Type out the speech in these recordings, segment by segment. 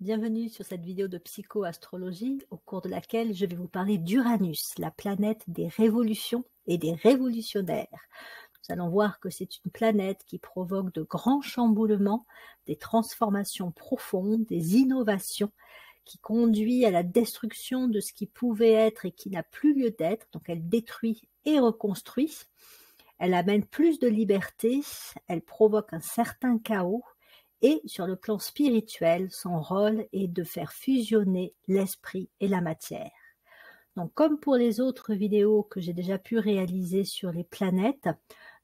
Bienvenue sur cette vidéo de psycho-astrologie au cours de laquelle je vais vous parler d'Uranus, la planète des révolutions et des révolutionnaires. Nous allons voir que c'est une planète qui provoque de grands chamboulements, des transformations profondes, des innovations, qui conduit à la destruction de ce qui pouvait être et qui n'a plus lieu d'être. Donc elle détruit et reconstruit. Elle amène plus de liberté, elle provoque un certain chaos. Et sur le plan spirituel, son rôle est de faire fusionner l'esprit et la matière. Donc, comme pour les autres vidéos que j'ai déjà pu réaliser sur les planètes,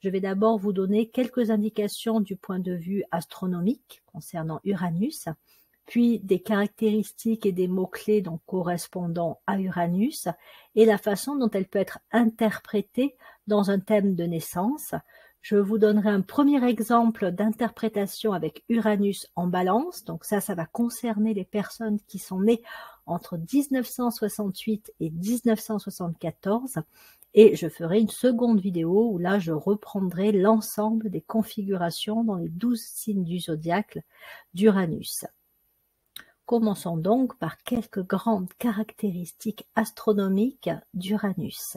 je vais d'abord vous donner quelques indications du point de vue astronomique concernant Uranus, puis des caractéristiques et des mots-clés donc correspondant à Uranus, et la façon dont elle peut être interprétée dans un thème de naissance. Je vous donnerai un premier exemple d'interprétation avec Uranus en balance. Donc ça va concerner les personnes qui sont nées entre 1968 et 1974. Et je ferai une seconde vidéo où là, je reprendrai l'ensemble des configurations dans les 12 signes du zodiaque d'Uranus. Commençons donc par quelques grandes caractéristiques astronomiques d'Uranus.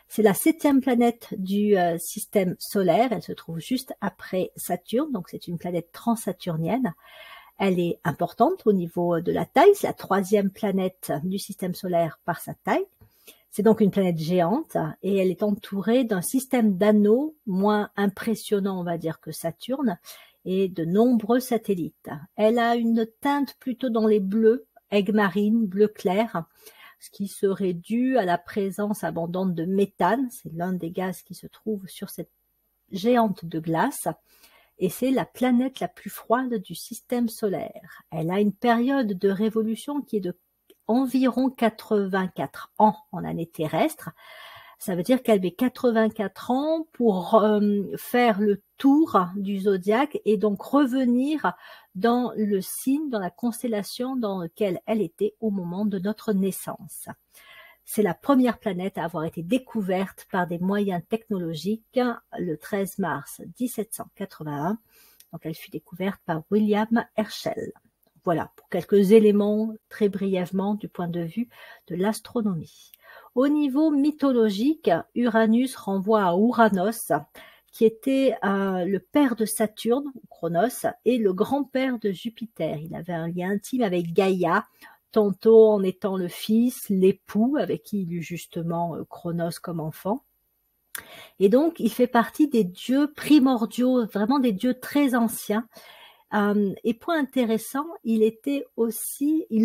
C'est la 7e planète du système solaire, elle se trouve juste après Saturne, donc c'est une planète transsaturnienne. Elle est importante au niveau de la taille, c'est la 3e planète du système solaire par sa taille. C'est donc une planète géante et elle est entourée d'un système d'anneaux moins impressionnant, on va dire, que Saturne, et de nombreux satellites. Elle a une teinte plutôt dans les bleus, aigues marines, bleu clair, ce qui serait dû à la présence abondante de méthane. C'est l'un des gaz qui se trouve sur cette géante de glace. Et c'est la planète la plus froide du système solaire. Elle a une période de révolution qui est de environ 84 ans en année terrestre. Ça veut dire qu'elle met 84 ans pour faire le tour du zodiaque et donc revenir dans le signe, dans la constellation dans laquelle elle était au moment de notre naissance. C'est la première planète à avoir été découverte par des moyens technologiques le 13 mars 1781. Donc elle fut découverte par William Herschel. Voilà, pour quelques éléments très brièvement du point de vue de l'astronomie. Au niveau mythologique, Uranus renvoie à Ouranos, qui était le père de Saturne, Chronos, et le grand-père de Jupiter. Il avait un lien intime avec Gaïa, tantôt en étant le fils, l'époux, avec qui il eut justement Chronos comme enfant. Et donc, il fait partie des dieux primordiaux, vraiment des dieux très anciens. Et point intéressant, il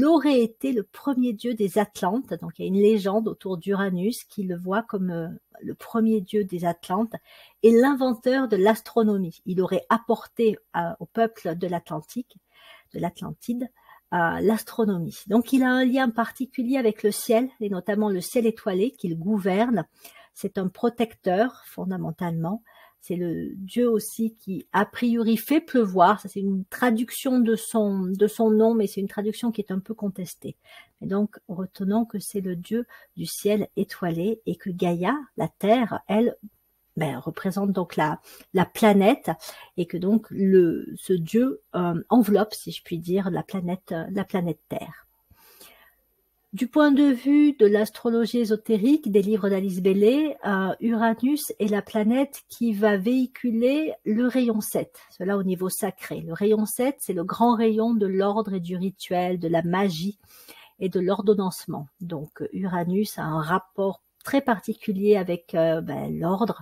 aurait été le premier dieu des Atlantes. Donc il y a une légende autour d'Uranus qui le voit comme le premier dieu des Atlantes et l'inventeur de l'astronomie. Il aurait apporté au peuple de l'Atlantide, l'astronomie. Donc il a un lien particulier avec le ciel et notamment le ciel étoilé qu'il gouverne. C'est un protecteur fondamentalement. C'est le dieu aussi qui, a priori, fait pleuvoir. Ça, c'est une traduction de son nom, mais c'est une traduction qui est un peu contestée. Et donc, retenons que c'est le dieu du ciel étoilé et que Gaïa, la Terre, elle, représente donc la planète et que donc ce dieu enveloppe, si je puis dire, la planète Terre. Du point de vue de l'astrologie ésotérique des livres d'Alice Bailey, Uranus est la planète qui va véhiculer le rayon 7, cela au niveau sacré. Le rayon 7, c'est le grand rayon de l'ordre et du rituel, de la magie et de l'ordonnancement. Donc Uranus a un rapport très particulier avec l'ordre,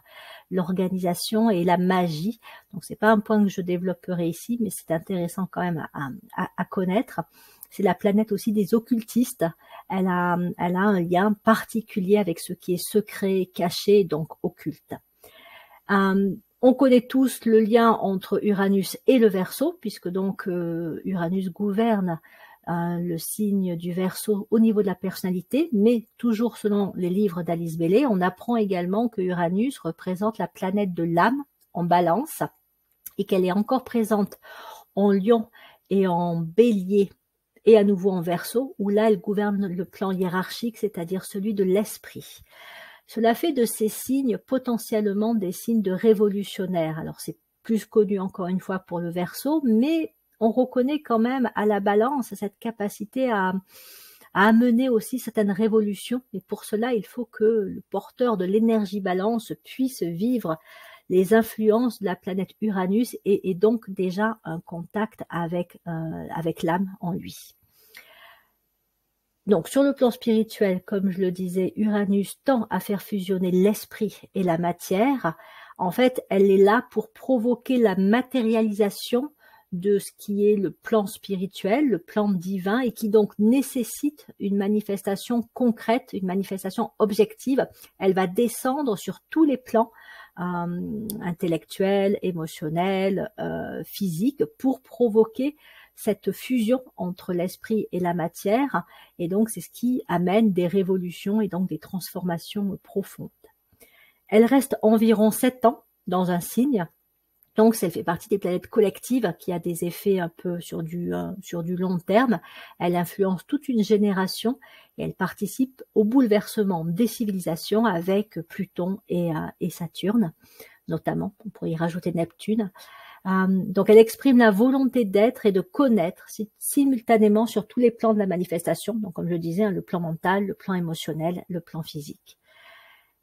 l'organisation et la magie. Donc c'est pas un point que je développerai ici, mais c'est intéressant quand même à connaître. C'est la planète aussi des occultistes. Elle a un lien particulier avec ce qui est secret, caché, donc occulte. On connaît tous le lien entre Uranus et le Verseau, puisque donc Uranus gouverne le signe du Verseau au niveau de la personnalité, mais toujours selon les livres d'Alice Bailey, on apprend également que Uranus représente la planète de l'âme en balance et qu'elle est encore présente en Lion et en Bélier et à nouveau en Verseau, où là elle gouverne le plan hiérarchique, c'est-à-dire celui de l'esprit. Cela fait de ces signes potentiellement des signes de révolutionnaires. Alors c'est plus connu encore une fois pour le Verseau, mais on reconnaît quand même à la balance cette capacité à amener aussi certaines révolutions. Et pour cela, il faut que le porteur de l'énergie balance puisse vivre les influences de la planète Uranus et donc déjà un contact avec l'âme en lui. Donc sur le plan spirituel, comme je le disais, Uranus tend à faire fusionner l'esprit et la matière. En fait, elle est là pour provoquer la matérialisation de ce qui est le plan spirituel, le plan divin, et qui donc nécessite une manifestation concrète, une manifestation objective. Elle va descendre sur tous les plans intellectuels, émotionnels, physiques, pour provoquer cette fusion entre l'esprit et la matière, et donc c'est ce qui amène des révolutions et donc des transformations profondes. Elle reste environ 7 ans dans un signe, donc elle fait partie des planètes collectives qui a des effets un peu sur du long terme. Elle influence toute une génération et elle participe au bouleversement des civilisations avec Pluton et Saturne, notamment. On pourrait y rajouter Neptune. Donc elle exprime la volonté d'être et de connaître simultanément sur tous les plans de la manifestation, donc comme je disais, le plan mental, le plan émotionnel, le plan physique.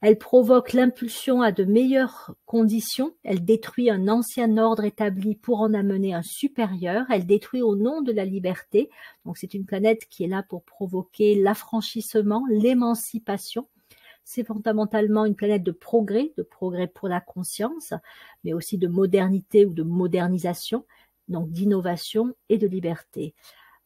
Elle provoque l'impulsion à de meilleures conditions, elle détruit un ancien ordre établi pour en amener un supérieur, elle détruit au nom de la liberté, donc c'est une planète qui est là pour provoquer l'affranchissement, l'émancipation. C'est fondamentalement une planète de progrès pour la conscience, mais aussi de modernité ou de modernisation, donc d'innovation et de liberté.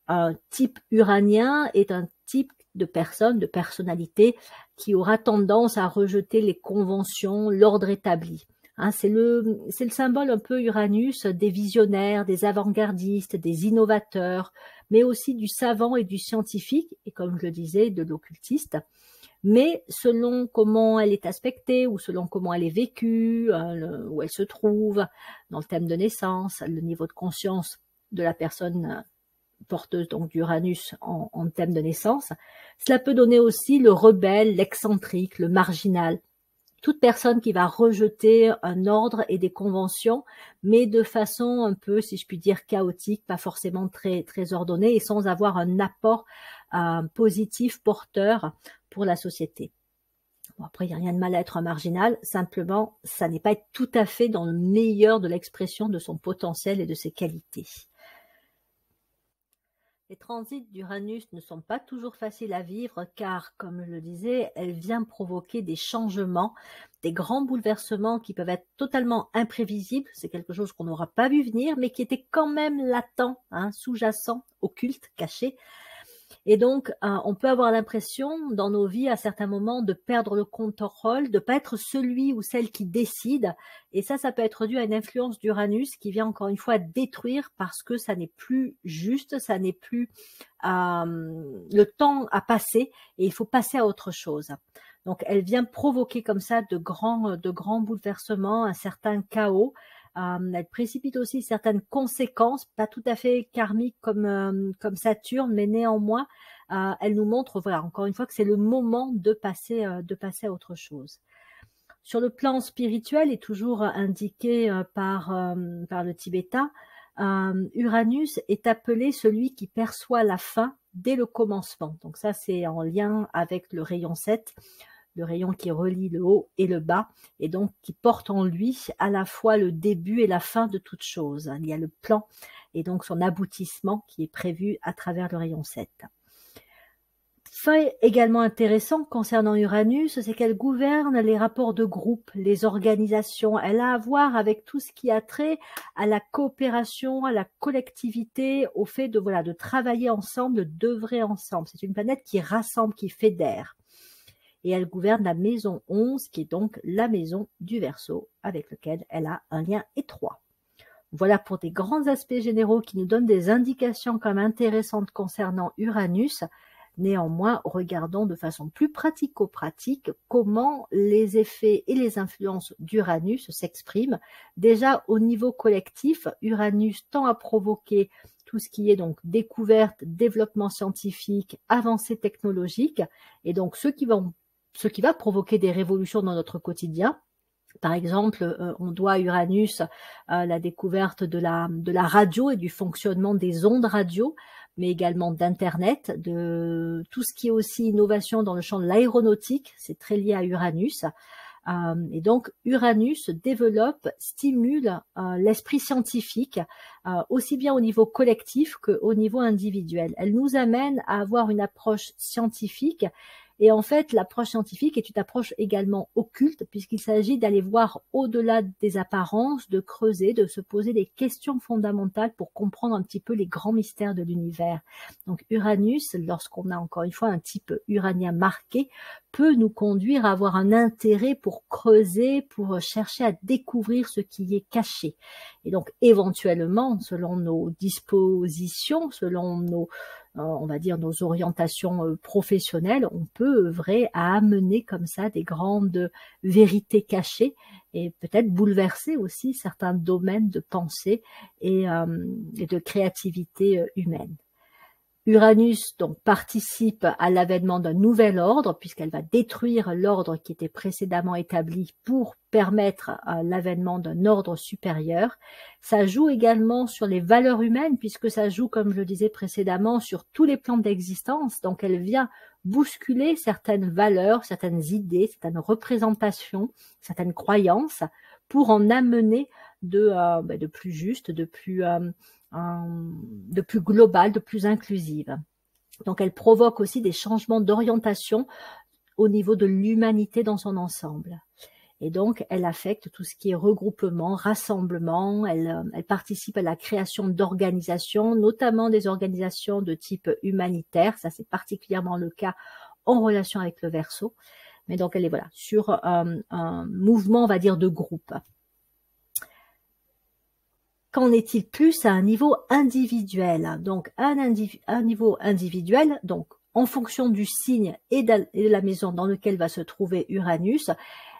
Un type uranien est un type de personne, de personnalité qui aura tendance à rejeter les conventions, l'ordre établi. C'est le symbole un peu Uranus des visionnaires, des avant-gardistes, des innovateurs, mais aussi du savant et du scientifique, et comme je le disais, de l'occultiste. Mais selon comment elle est aspectée ou selon comment elle est vécue, où elle se trouve, dans le thème de naissance, le niveau de conscience de la personne porteuse donc d'Uranus en thème de naissance, cela peut donner aussi le rebelle, l'excentrique, le marginal. Toute personne qui va rejeter un ordre et des conventions, mais de façon un peu, si je puis dire, chaotique, pas forcément très, très ordonnée et sans avoir un apport positif, porteur pour la société. Bon, après, il n'y a rien de mal à être un marginal, simplement, ça n'est pas être tout à fait dans le meilleur de l'expression de son potentiel et de ses qualités. Les transits d'Uranus ne sont pas toujours faciles à vivre car, comme je le disais, elle vient provoquer des changements, des grands bouleversements qui peuvent être totalement imprévisibles. C'est quelque chose qu'on n'aura pas vu venir, mais qui était quand même latent, sous-jacent, occulte, caché. Et donc, on peut avoir l'impression dans nos vies à certains moments de perdre le contrôle, de ne pas être celui ou celle qui décide. Et ça peut être dû à une influence d'Uranus qui vient encore une fois détruire parce que ça n'est plus juste, ça n'est plus le temps a passé et il faut passer à autre chose. Donc, elle vient provoquer comme ça de grands bouleversements, un certain chaos. Elle précipite aussi certaines conséquences, pas tout à fait karmiques comme Saturne, mais néanmoins, elle nous montre, voilà, encore une fois, que c'est le moment de passer à autre chose. Sur le plan spirituel, et toujours indiqué par le tibétain, Uranus est appelé celui qui perçoit la fin dès le commencement. Donc ça, c'est en lien avec le rayon 7. Le rayon qui relie le haut et le bas, et donc qui porte en lui à la fois le début et la fin de toute chose. Il y a le plan et donc son aboutissement qui est prévu à travers le rayon 7. Fait également intéressant concernant Uranus, c'est qu'elle gouverne les rapports de groupe, les organisations. Elle a à voir avec tout ce qui a trait à la coopération, à la collectivité, au fait de travailler ensemble, d'œuvrer ensemble. C'est une planète qui rassemble, qui fédère. Et elle gouverne la maison 11, qui est donc la maison du Verseau, avec lequel elle a un lien étroit. Voilà pour des grands aspects généraux qui nous donnent des indications quand même intéressantes concernant Uranus. Néanmoins, regardons de façon plus pratico-pratique comment les effets et les influences d'Uranus s'expriment. Déjà au niveau collectif, Uranus tend à provoquer tout ce qui est donc découverte, développement scientifique, avancée technologique, et donc ce qui va provoquer des révolutions dans notre quotidien, Par exemple, on doit à Uranus la découverte de la radio et du fonctionnement des ondes radio, mais également d'internet, de tout ce qui est aussi innovation dans le champ de l'aéronautique, c'est très lié à Uranus. Et donc Uranus développe, stimule l'esprit scientifique, aussi bien au niveau collectif qu'au niveau individuel. Elle nous amène à avoir une approche scientifique. Et en fait, l'approche scientifique est une approche également occulte, puisqu'il s'agit d'aller voir au-delà des apparences, de creuser, de se poser des questions fondamentales pour comprendre un petit peu les grands mystères de l'univers. Donc Uranus, lorsqu'on a encore une fois un type uranien marqué, peut nous conduire à avoir un intérêt pour creuser, pour chercher à découvrir ce qui est caché. Et donc éventuellement, selon nos dispositions, selon nos on va dire nos orientations professionnelles, on peut œuvrer à amener comme ça des grandes vérités cachées et peut-être bouleverser aussi certains domaines de pensée et de créativité humaine. Uranus donc participe à l'avènement d'un nouvel ordre puisqu'elle va détruire l'ordre qui était précédemment établi pour permettre l'avènement d'un ordre supérieur. Ça joue également sur les valeurs humaines puisque ça joue, comme je le disais précédemment, sur tous les plans d'existence. Donc elle vient bousculer certaines valeurs, certaines idées, certaines représentations, certaines croyances pour en amener de plus juste, de plus globale, de plus inclusive. Donc elle provoque aussi des changements d'orientation au niveau de l'humanité dans son ensemble. Et donc elle affecte tout ce qui est regroupement, rassemblement, elle participe à la création d'organisations, notamment des organisations de type humanitaire, ça c'est particulièrement le cas en relation avec le Verseau. Mais donc elle est voilà sur un mouvement, on va dire, de groupe. Qu'en est-il plus à un niveau individuel? Donc, un niveau individuel, donc en fonction du signe et de la maison dans lequel va se trouver Uranus,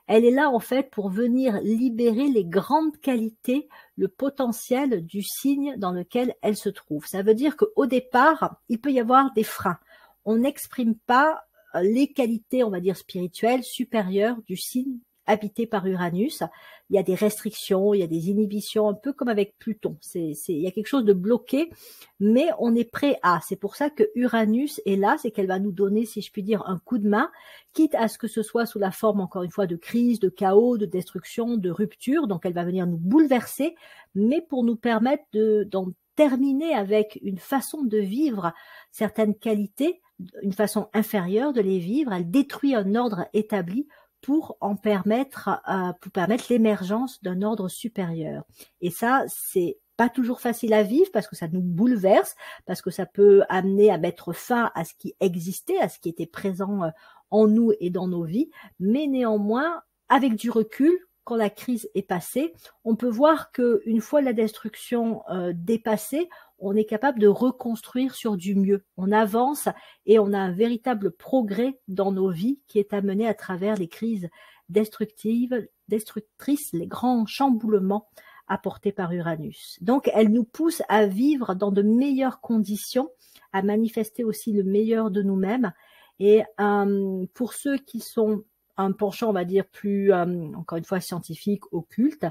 elle est là en fait pour venir libérer les grandes qualités, le potentiel du signe dans lequel elle se trouve. Ça veut dire qu'au départ, il peut y avoir des freins. On n'exprime pas les qualités, on va dire, spirituelles supérieures du signe habité par Uranus. Il y a des restrictions, il y a des inhibitions, un peu comme avec Pluton. Il y a quelque chose de bloqué, mais on est prêt à. C'est pour ça que Uranus est là, c'est qu'elle va nous donner, si je puis dire, un coup de main, quitte à ce que ce soit sous la forme, encore une fois, de crise, de chaos, de destruction, de rupture. Donc elle va venir nous bouleverser, mais pour nous permettre d'en terminer avec une façon de vivre certaines qualités, une façon inférieure de les vivre. Elle détruit un ordre établi pour permettre l'émergence d'un ordre supérieur. Et ça, c'est pas toujours facile à vivre parce que ça nous bouleverse, parce que ça peut amener à mettre fin à ce qui existait, à ce qui était présent en nous et dans nos vies. Mais néanmoins, avec du recul, quand la crise est passée, on peut voir qu'une fois la destruction dépassée, on est capable de reconstruire sur du mieux. On avance et on a un véritable progrès dans nos vies qui est amené à travers les crises destructrices, les grands chamboulements apportés par Uranus. Donc, elle nous pousse à vivre dans de meilleures conditions, à manifester aussi le meilleur de nous-mêmes. Et pour ceux qui sont un penchant, on va dire, plus, encore une fois, scientifique, occulte,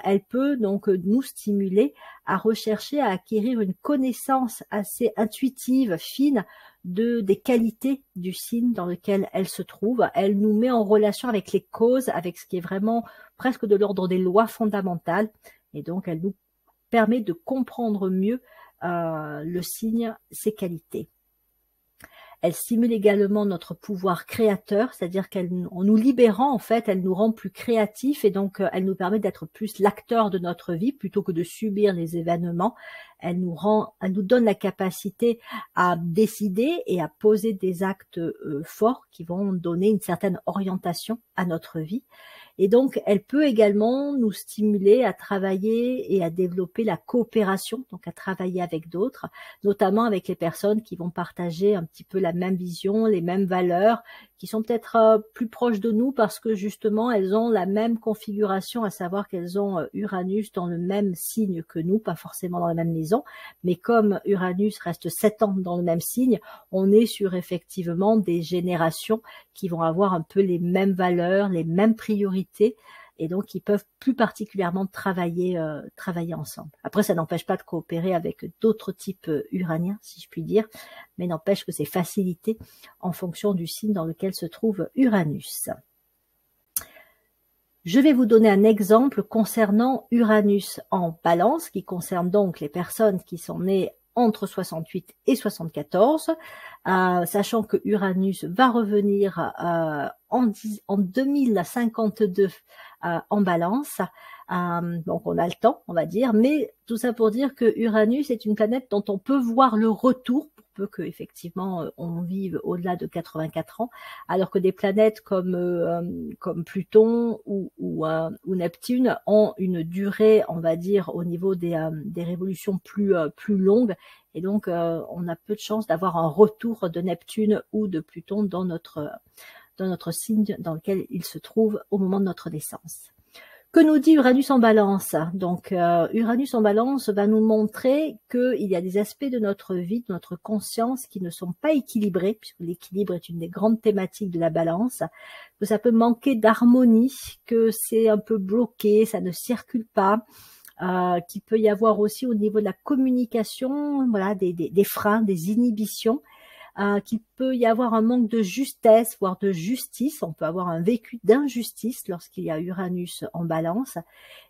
elle peut donc nous stimuler à rechercher, à acquérir une connaissance assez intuitive, fine, des qualités du signe dans lequel elle se trouve. Elle nous met en relation avec les causes, avec ce qui est vraiment presque de l'ordre des lois fondamentales. Et donc, elle nous permet de comprendre mieux le signe, ses qualités. Elle stimule également notre pouvoir créateur, c'est-à-dire qu'en nous libérant, en fait, elle nous rend plus créatifs et donc elle nous permet d'être plus l'acteur de notre vie plutôt que de subir les événements. Elle nous donne la capacité à décider et à poser des actes forts qui vont donner une certaine orientation à notre vie. Et donc, elle peut également nous stimuler à travailler et à développer la coopération, donc à travailler avec d'autres, notamment avec les personnes qui vont partager un petit peu la même vision, les mêmes valeurs, qui sont peut-être plus proches de nous parce que justement, elles ont la même configuration, à savoir qu'elles ont Uranus dans le même signe que nous, pas forcément dans la même maison, mais comme Uranus reste 7 ans dans le même signe, on est sur effectivement des générations qui vont avoir un peu les mêmes valeurs, les mêmes priorités, et donc ils peuvent plus particulièrement travailler ensemble. Après, ça n'empêche pas de coopérer avec d'autres types uraniens, si je puis dire, mais n'empêche que c'est facilité en fonction du signe dans lequel se trouve Uranus. Je vais vous donner un exemple concernant Uranus en Balance, qui concerne donc les personnes qui sont nées entre 68 et 74, sachant que Uranus va revenir en 2052 en Balance. Donc on a le temps, on va dire, mais tout ça pour dire que Uranus est une planète dont on peut voir le retour, pour peu que effectivement on vive au-delà de 84 ans, alors que des planètes comme Pluton ou Neptune ont une durée, on va dire, au niveau des révolutions plus longues, et donc on a peu de chances d'avoir un retour de Neptune ou de Pluton dans notre signe dans lequel il se trouve au moment de notre naissance. Que nous dit Uranus en Balance? Donc, Uranus en Balance va nous montrer qu'il y a des aspects de notre vie, de notre conscience qui ne sont pas équilibrés, puisque l'équilibre est une des grandes thématiques de la Balance, que ça peut manquer d'harmonie, que c'est un peu bloqué, ça ne circule pas, qu'il peut y avoir aussi au niveau de la communication, voilà, des freins, des inhibitions, qu'il peut y avoir un manque de justesse, voire de justice. On peut avoir un vécu d'injustice lorsqu'il y a Uranus en Balance,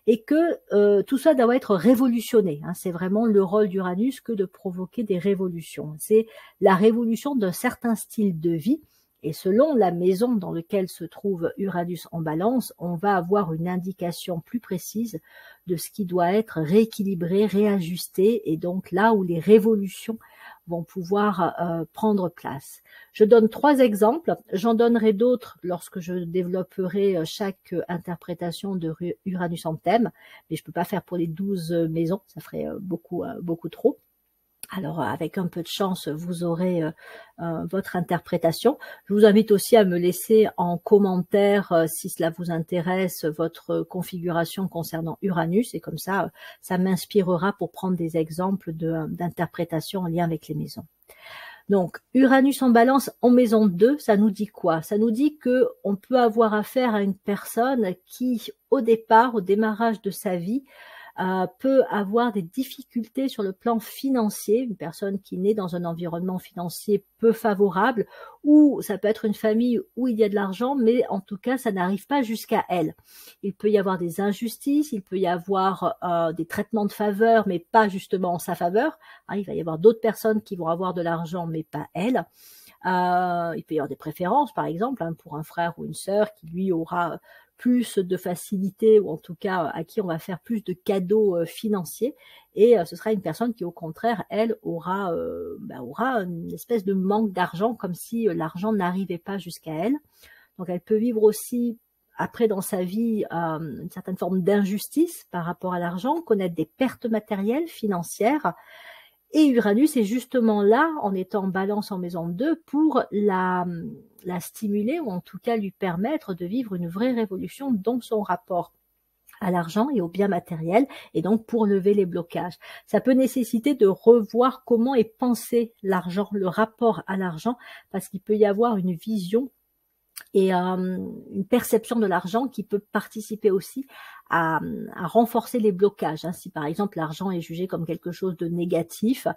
et que tout ça doit être révolutionné. C'est vraiment le rôle d'Uranus que de provoquer des révolutions. C'est la révolution d'un certain style de vie, et selon la maison dans laquelle se trouve Uranus en Balance, on va avoir une indication plus précise de ce qui doit être rééquilibré, réajusté, et donc là où les révolutions vont pouvoir prendre place. Je donne 3 exemples, j'en donnerai d'autres lorsque je développerai chaque interprétation de Uranus en thème, mais je ne peux pas faire pour les 12 maisons, ça ferait beaucoup trop. Alors, avec un peu de chance, vous aurez votre interprétation. Je vous invite aussi à me laisser en commentaire, si cela vous intéresse, votre configuration concernant Uranus. Et comme ça, ça m'inspirera pour prendre des exemples d'interprétation en lien avec les maisons. Donc, Uranus en Balance en maison 2, ça nous dit quoi? Ça nous dit que on peut avoir affaire à une personne qui, au démarrage de sa vie, peut avoir des difficultés sur le plan financier, une personne qui naît dans un environnement financier peu favorable, ou ça peut être une famille où il y a de l'argent, mais en tout cas ça n'arrive pas jusqu'à elle. Il peut y avoir des injustices, il peut y avoir des traitements de faveur, mais pas justement en sa faveur. Il va y avoir d'autres personnes qui vont avoir de l'argent, mais pas elle. Il peut y avoir des préférences, par exemple, pour un frère ou une sœur qui lui aura plus de facilité, ou en tout cas à qui on va faire plus de cadeaux financiers, et ce sera une personne qui au contraire, elle, aura une espèce de manque d'argent, comme si l'argent n'arrivait pas jusqu'à elle. Donc elle peut vivre aussi après dans sa vie une certaine forme d'injustice par rapport à l'argent, connaître des pertes matérielles, financières. Et Uranus est justement là, en étant en Balance en maison 2, pour la stimuler, ou en tout cas lui permettre de vivre une vraie révolution dans son rapport à l'argent et aux biens matériels, et donc pour lever les blocages. Ça peut nécessiter de revoir comment est pensé l'argent, le rapport à l'argent, parce qu'il peut y avoir une vision et une perception de l'argent qui peut participer aussi à renforcer les blocages. Si par exemple l'argent est jugé comme quelque chose de négatif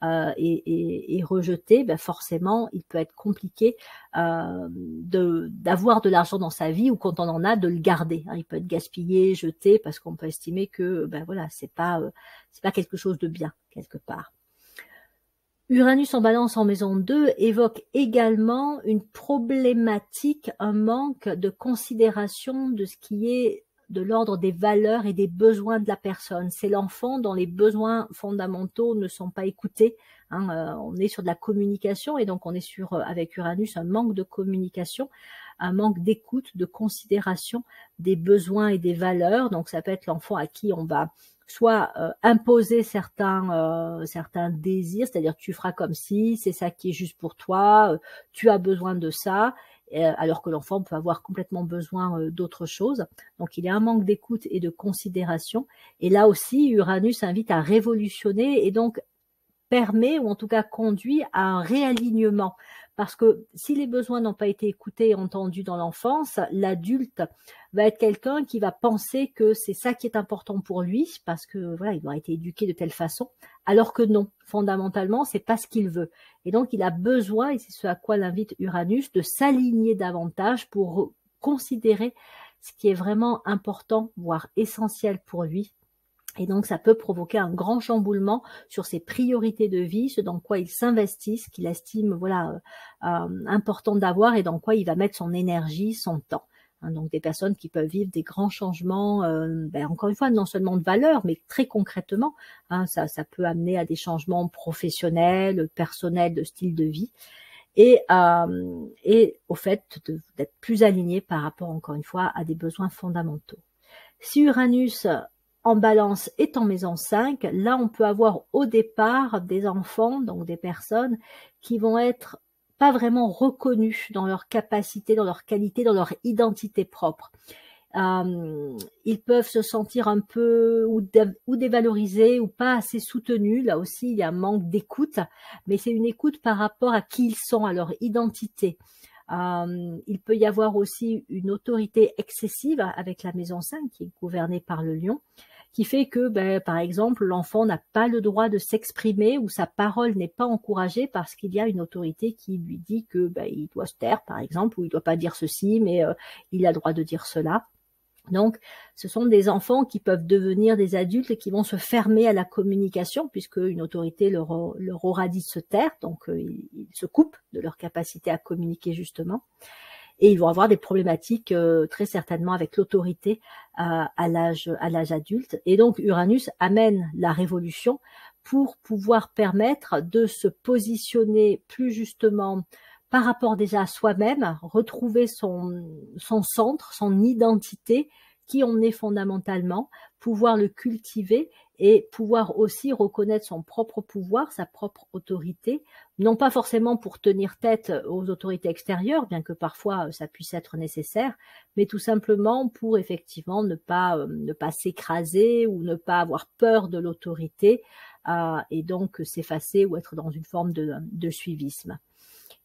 et rejeté, forcément il peut être compliqué d'avoir de l'argent dans sa vie, ou quand on en a, de le garder. Il peut être gaspillé, jeté, parce qu'on peut estimer que voilà, c'est pas quelque chose de bien quelque part. Uranus en Balance en maison 2 évoque également une problématique, un manque de considération de ce qui est de l'ordre des valeurs et des besoins de la personne. C'est l'enfant dont les besoins fondamentaux ne sont pas écoutés. On est sur de la communication, et donc on est sur, avec Uranus, un manque de communication, un manque d'écoute, de considération des besoins et des valeurs. Donc ça peut être l'enfant à qui on va soit imposer certains désirs, c'est-à-dire tu feras comme si, c'est ça qui est juste pour toi, tu as besoin de ça, alors que l'enfant peut avoir complètement besoin d'autre chose. Donc il y a un manque d'écoute et de considération. Et là aussi, Uranus invite à révolutionner, et donc permet, ou en tout cas conduit à un réalignement parce que si les besoins n'ont pas été écoutés et entendus dans l'enfance, l'adulte va être quelqu'un qui va penser que c'est ça qui est important pour lui, parce que voilà, il aura été éduqué de telle façon, alors que non, fondamentalement, c'est pas ce qu'il veut. Et donc, il a besoin, et c'est ce à quoi l'invite Uranus, de s'aligner davantage pour considérer ce qui est vraiment important, voire essentiel pour lui. Et donc, ça peut provoquer un grand chamboulement sur ses priorités de vie, ce dans quoi il s'investit, ce qu'il estime voilà important d'avoir et dans quoi il va mettre son énergie, son temps. Donc, des personnes qui peuvent vivre des grands changements, encore une fois, non seulement de valeur, mais très concrètement, ça peut amener à des changements professionnels, personnels, de style de vie. Et au fait d'être plus aligné par rapport, encore une fois, à des besoins fondamentaux. Si Uranus en balance est en maison 5, là on peut avoir au départ des enfants, donc des personnes qui vont être pas vraiment reconnus dans leur capacité, dans leur qualité, dans leur identité propre. Ils peuvent se sentir un peu ou dévalorisés ou pas assez soutenus. Là aussi, il y a un manque d'écoute, mais c'est une écoute par rapport à qui ils sont, à leur identité. Il peut y avoir aussi une autorité excessive avec la maison 5 qui est gouvernée par le lion, qui fait que, par exemple, l'enfant n'a pas le droit de s'exprimer ou sa parole n'est pas encouragée parce qu'il y a une autorité qui lui dit que il doit se taire, par exemple, ou il doit pas dire ceci, mais il a le droit de dire cela. Donc, ce sont des enfants qui peuvent devenir des adultes et qui vont se fermer à la communication puisque une autorité leur aura dit de se taire, donc ils se coupent de leur capacité à communiquer justement. Et ils vont avoir des problématiques très certainement avec l'autorité à l'âge adulte. Et donc Uranus amène la révolution pour pouvoir permettre de se positionner plus justement par rapport déjà à soi-même, retrouver son centre, son identité, qui on est fondamentalement, pouvoir le cultiver et pouvoir aussi reconnaître son propre pouvoir, sa propre autorité, non pas forcément pour tenir tête aux autorités extérieures, bien que parfois ça puisse être nécessaire, mais tout simplement pour effectivement ne pas s'écraser ou ne pas avoir peur de l'autorité et donc s'effacer ou être dans une forme de suivisme.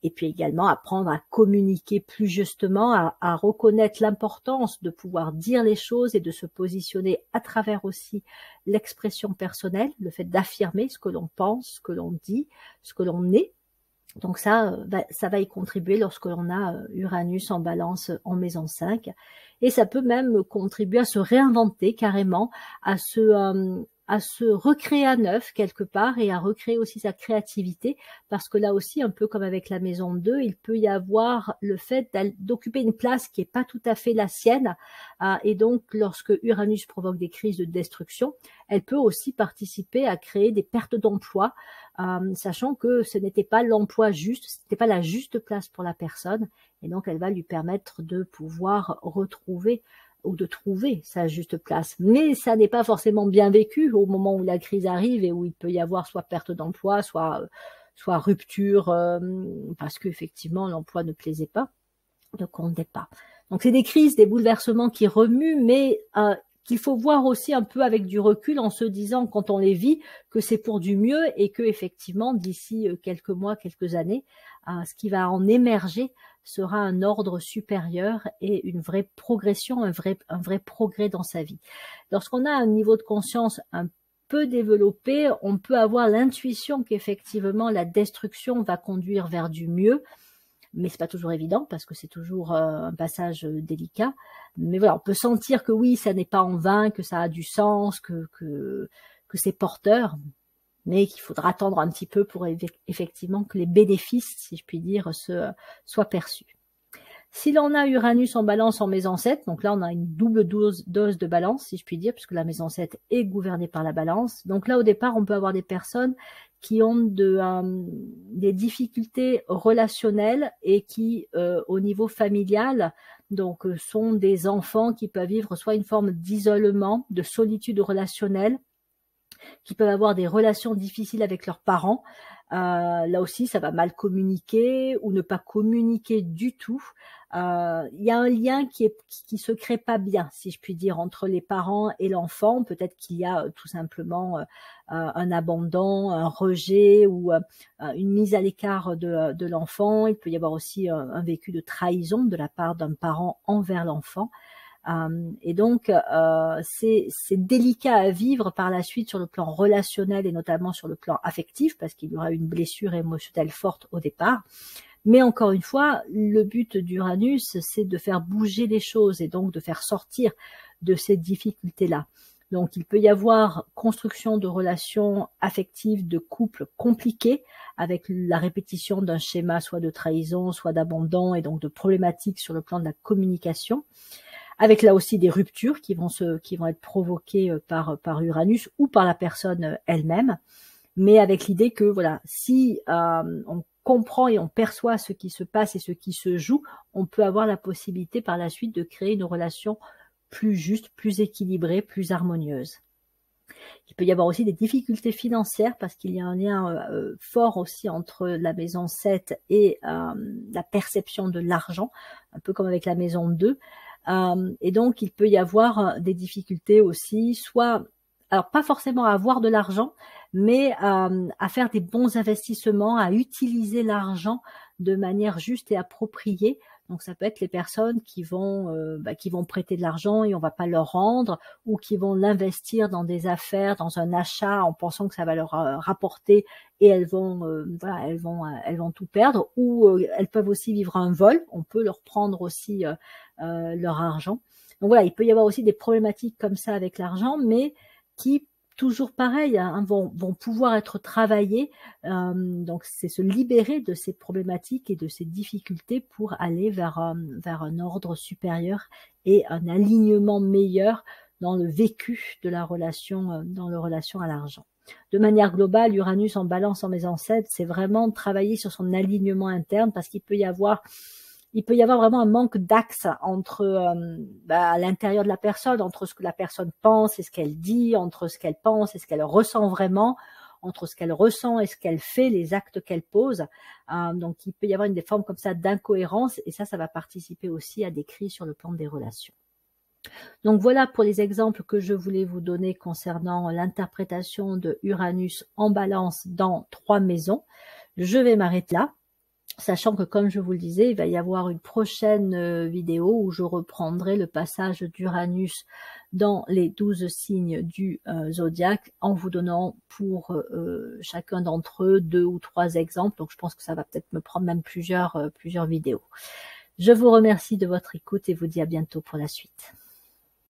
Et puis également apprendre à communiquer plus justement, à reconnaître l'importance de pouvoir dire les choses et de se positionner à travers aussi l'expression personnelle, le fait d'affirmer ce que l'on pense, ce que l'on dit, ce que l'on est. Donc ça va y contribuer lorsque l'on a Uranus en balance en maison 5. Et ça peut même contribuer à se réinventer carrément, à se recréer à neuf quelque part et à recréer aussi sa créativité parce que là aussi, un peu comme avec la maison 2, il peut y avoir le fait d'occuper une place qui est pas tout à fait la sienne et donc lorsque Uranus provoque des crises de destruction, elle peut aussi participer à créer des pertes d'emploi sachant que ce n'était pas l'emploi juste, ce n'était pas la juste place pour la personne et donc elle va lui permettre de pouvoir retrouver ou de trouver sa juste place. Mais ça n'est pas forcément bien vécu au moment où la crise arrive et où il peut y avoir soit perte d'emploi, soit rupture parce qu'effectivement l'emploi ne plaisait pas, ne comptait pas. Donc c'est des crises, des bouleversements qui remuent, mais qu'il faut voir aussi un peu avec du recul en se disant quand on les vit que c'est pour du mieux et que effectivement d'ici quelques mois, quelques années, ce qui va en émerger sera un ordre supérieur et une vraie progression, un vrai progrès dans sa vie. Lorsqu'on a un niveau de conscience un peu développé, on peut avoir l'intuition qu'effectivement la destruction va conduire vers du mieux, mais c'est pas toujours évident parce que c'est toujours un passage délicat. Mais voilà, on peut sentir que oui, ça n'est pas en vain, que ça a du sens, que c'est porteur, mais qu'il faudra attendre un petit peu pour effectivement que les bénéfices, si je puis dire, soient perçus. Si l'on a Uranus en balance en maison 7, donc là on a une double dose de balance, si je puis dire, puisque la maison 7 est gouvernée par la balance. Donc là au départ, on peut avoir des personnes qui ont des difficultés relationnelles et qui, au niveau familial, donc sont des enfants qui peuvent vivre soit une forme d'isolement, de solitude relationnelle, qui peuvent avoir des relations difficiles avec leurs parents, Là aussi, ça va mal communiquer ou ne pas communiquer du tout. Il y a un lien qui se crée pas bien, si je puis dire, entre les parents et l'enfant. Peut-être qu'il y a tout simplement un abandon, un rejet ou une mise à l'écart de l'enfant. Il peut y avoir aussi un vécu de trahison de la part d'un parent envers l'enfant. Et donc, c'est délicat à vivre par la suite sur le plan relationnel et notamment sur le plan affectif, parce qu'il y aura une blessure émotionnelle forte au départ. Mais encore une fois, le but d'Uranus, c'est de faire bouger les choses et donc de faire sortir de ces difficultés-là. Donc, il peut y avoir construction de relations affectives, de couples compliqués, avec la répétition d'un schéma soit de trahison, soit d'abandon, et donc de problématiques sur le plan de la communication, avec là aussi des ruptures qui vont être provoquées par Uranus ou par la personne elle-même, mais avec l'idée que voilà, si on comprend et on perçoit ce qui se passe et ce qui se joue, on peut avoir la possibilité par la suite de créer une relation plus juste, plus équilibrée, plus harmonieuse. Il peut y avoir aussi des difficultés financières parce qu'il y a un lien fort aussi entre la maison 7 et la perception de l'argent, un peu comme avec la maison 2. Et donc, il peut y avoir des difficultés aussi, soit, alors pas forcément à avoir de l'argent, mais à faire des bons investissements, à utiliser l'argent de manière juste et appropriée. Donc, ça peut être les personnes qui vont prêter de l'argent et on va pas leur rendre, ou qui vont l'investir dans des affaires, dans un achat, en pensant que ça va leur rapporter, et elles vont tout perdre. Ou elles peuvent aussi vivre un vol. On peut leur prendre aussi leur argent. Donc voilà, il peut y avoir aussi des problématiques comme ça avec l'argent, mais qui, toujours pareil, vont pouvoir être travaillées. Donc c'est se libérer de ces problématiques et de ces difficultés pour aller vers un ordre supérieur et un alignement meilleur dans le vécu de la relation, dans la relation à l'argent. De manière globale, Uranus en Balance en maison 7, c'est vraiment travailler sur son alignement interne, parce qu'il peut y avoir vraiment un manque d'axe entre à l'intérieur de la personne, entre ce que la personne pense et ce qu'elle dit, entre ce qu'elle pense et ce qu'elle ressent vraiment, entre ce qu'elle ressent et ce qu'elle fait, les actes qu'elle pose. Donc, il peut y avoir des formes comme ça d'incohérence, et ça va participer aussi à des crises sur le plan des relations. Donc, voilà pour les exemples que je voulais vous donner concernant l'interprétation de Uranus en Balance dans 3 maisons. Je vais m'arrêter là, sachant que, comme je vous le disais, il va y avoir une prochaine vidéo où je reprendrai le passage d'Uranus dans les 12 signes du zodiaque, en vous donnant pour chacun d'entre eux 2 ou 3 exemples. Donc je pense que ça va peut-être me prendre même plusieurs vidéos. Je vous remercie de votre écoute et vous dis à bientôt pour la suite.